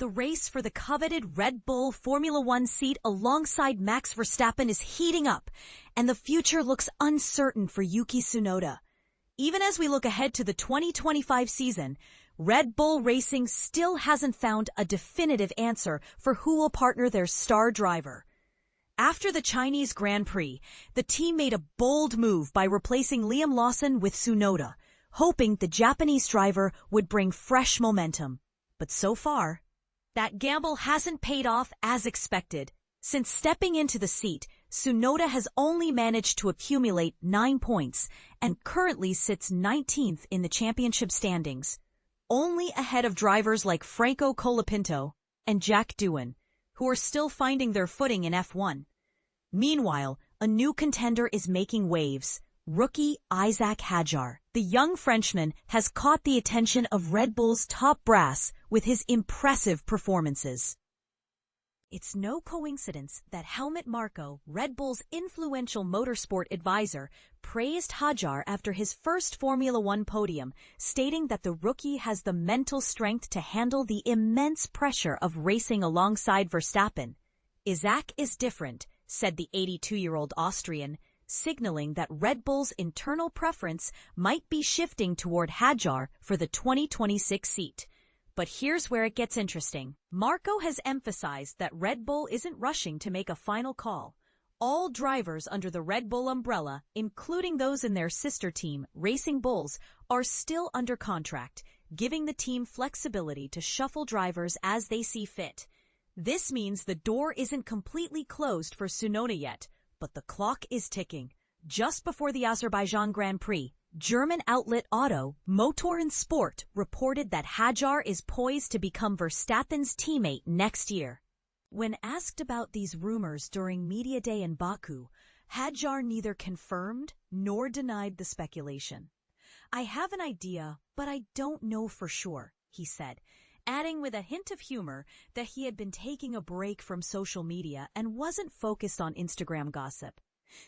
The race for the coveted Red Bull Formula One seat alongside Max Verstappen is heating up, and the future looks uncertain for Yuki Tsunoda. Even as we look ahead to the 2025 season, Red Bull Racing still hasn't found a definitive answer for who will partner their star driver. After the Chinese Grand Prix, the team made a bold move by replacing Liam Lawson with Tsunoda, hoping the Japanese driver would bring fresh momentum. But so far, that gamble hasn't paid off as expected. Since stepping into the seat, Tsunoda has only managed to accumulate 9 points and currently sits 19th in the championship standings, only ahead of drivers like Franco Colapinto and Jack Doohan, who are still finding their footing in F1. Meanwhile, a new contender is making waves. Rookie Isack Hadjar, the young Frenchman, has caught the attention of Red Bull's top brass with his impressive performances. It's no coincidence that Helmut Marko, Red Bull's influential motorsport advisor, praised Hadjar after his first Formula One podium, stating that the rookie has the mental strength to handle the immense pressure of racing alongside Verstappen. Isack is different, said the 82-year-old Austrian, signaling that Red Bull's internal preference might be shifting toward Hadjar for the 2026 seat. But here's where it gets interesting. Marko has emphasized that Red Bull isn't rushing to make a final call. All drivers under the Red Bull umbrella, including those in their sister team, Racing Bulls, are still under contract, giving the team flexibility to shuffle drivers as they see fit. This means the door isn't completely closed for Tsunoda yet, but the clock is ticking. Just before the Azerbaijan Grand Prix, German outlet Auto, Motor and Sport reported that Hadjar is poised to become Verstappen's teammate next year. When asked about these rumors during Media Day in Baku, Hadjar neither confirmed nor denied the speculation. "I have an idea, but I don't know for sure," he said, adding with a hint of humor that he had been taking a break from social media and wasn't focused on Instagram gossip.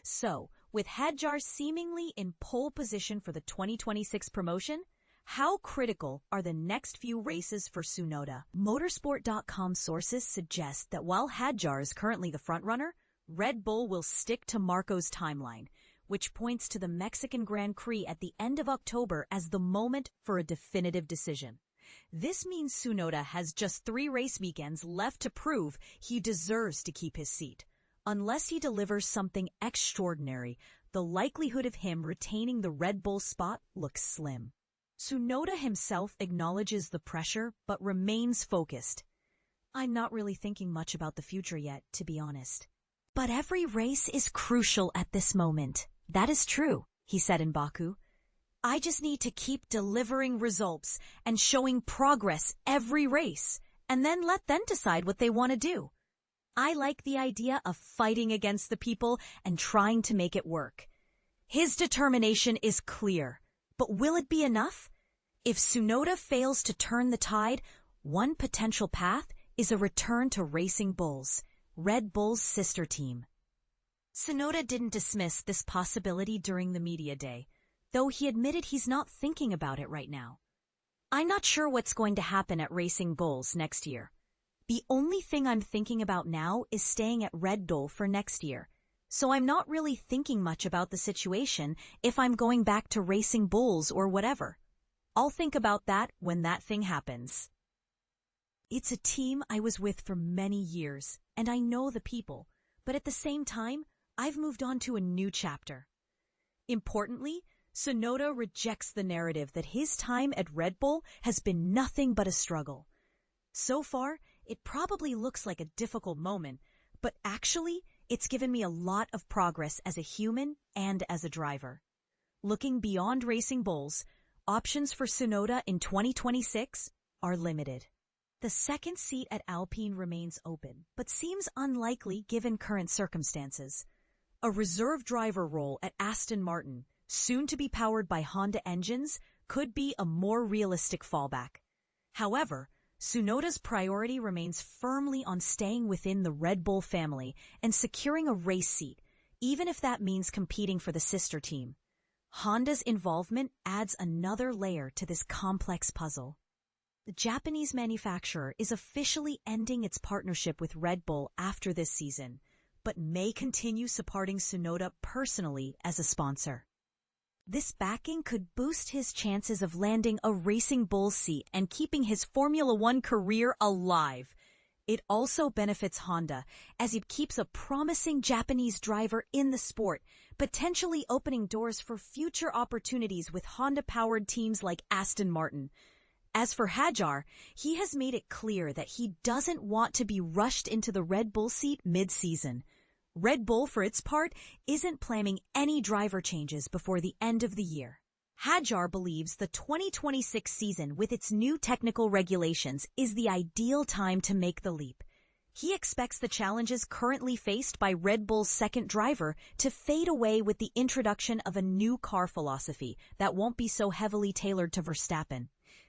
So, with Hadjar seemingly in pole position for the 2026 promotion, how critical are the next few races for Tsunoda? Motorsport.com sources suggest that while Hadjar is currently the frontrunner, Red Bull will stick to Marko's timeline, which points to the Mexican Grand Prix at the end of October as the moment for a definitive decision. This means Tsunoda has just 3 race weekends left to prove he deserves to keep his seat. Unless he delivers something extraordinary, the likelihood of him retaining the Red Bull spot looks slim. Tsunoda himself acknowledges the pressure but remains focused. "I'm not really thinking much about the future yet, to be honest. But every race is crucial at this moment. That is true," he said in Baku. "I just need to keep delivering results and showing progress every race, and then let them decide what they want to do. I like the idea of fighting against the people and trying to make it work." His determination is clear, but will it be enough? If Tsunoda fails to turn the tide, one potential path is a return to Racing Bulls, Red Bull's sister team. Tsunoda didn't dismiss this possibility during the media day, though he admitted he's not thinking about it right now. "I'm not sure what's going to happen at Racing Bulls next year. The only thing I'm thinking about now is staying at Red Bull for next year, so I'm not really thinking much about the situation if I'm going back to Racing Bulls or whatever. I'll think about that when that thing happens. It's a team I was with for many years, and I know the people, but at the same time, I've moved on to a new chapter." Importantly, Tsunoda rejects the narrative that his time at Red Bull has been nothing but a struggle. "So far, it probably looks like a difficult moment, but actually, it's given me a lot of progress as a human and as a driver." Looking beyond Racing Bulls, options for Tsunoda in 2026 are limited. The second seat at Alpine remains open, but seems unlikely given current circumstances. A reserve driver role at Aston Martin, soon to be powered by Honda engines, could be a more realistic fallback. However, Tsunoda's priority remains firmly on staying within the Red Bull family and securing a race seat, even if that means competing for the sister team. Honda's involvement adds another layer to this complex puzzle. The Japanese manufacturer is officially ending its partnership with Red Bull after this season, but may continue supporting Tsunoda personally as a sponsor. This backing could boost his chances of landing a Racing Bull seat and keeping his Formula One career alive. It also benefits Honda, as it keeps a promising Japanese driver in the sport, potentially opening doors for future opportunities with Honda-powered teams like Aston Martin. As for Hadjar, he has made it clear that he doesn't want to be rushed into the Red Bull seat mid-season. Red Bull, for its part, isn't planning any driver changes before the end of the year. Hadjar believes the 2026 season with its new technical regulations is the ideal time to make the leap. He expects the challenges currently faced by Red Bull's second driver to fade away with the introduction of a new car philosophy that won't be so heavily tailored to Verstappen.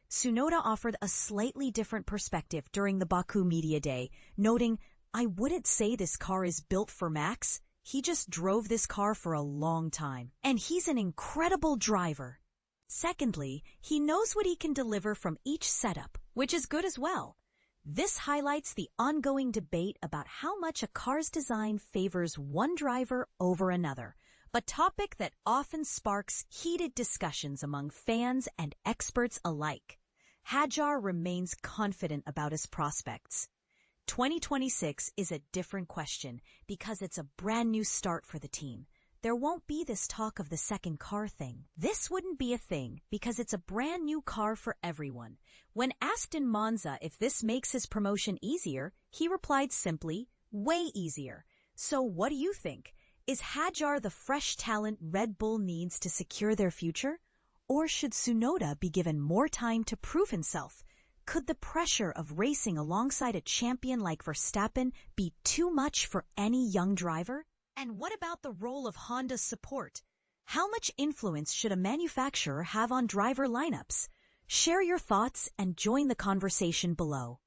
Tsunoda offered a slightly different perspective during the Baku Media Day, noting, "I wouldn't say this car is built for Max. He just drove this car for a long time, and he's an incredible driver." Secondly, he knows what he can deliver from each setup, which is good as well. This highlights the ongoing debate about how much a car's design favors one driver over another, a topic that often sparks heated discussions among fans and experts alike. Hadjar remains confident about his prospects. 2026 is a different question because it's a brand new start for the team. There won't be this talk of the second car thing. This wouldn't be a thing because it's a brand new car for everyone. When asked in Monza if this makes his promotion easier, he replied simply, "Way easier." So what do you think? Is Hadjar the fresh talent Red Bull needs to secure their future? Or should Tsunoda be given more time to prove himself? Could the pressure of racing alongside a champion like Verstappen be too much for any young driver? And what about the role of Honda's support? How much influence should a manufacturer have on driver lineups? Share your thoughts and join the conversation below.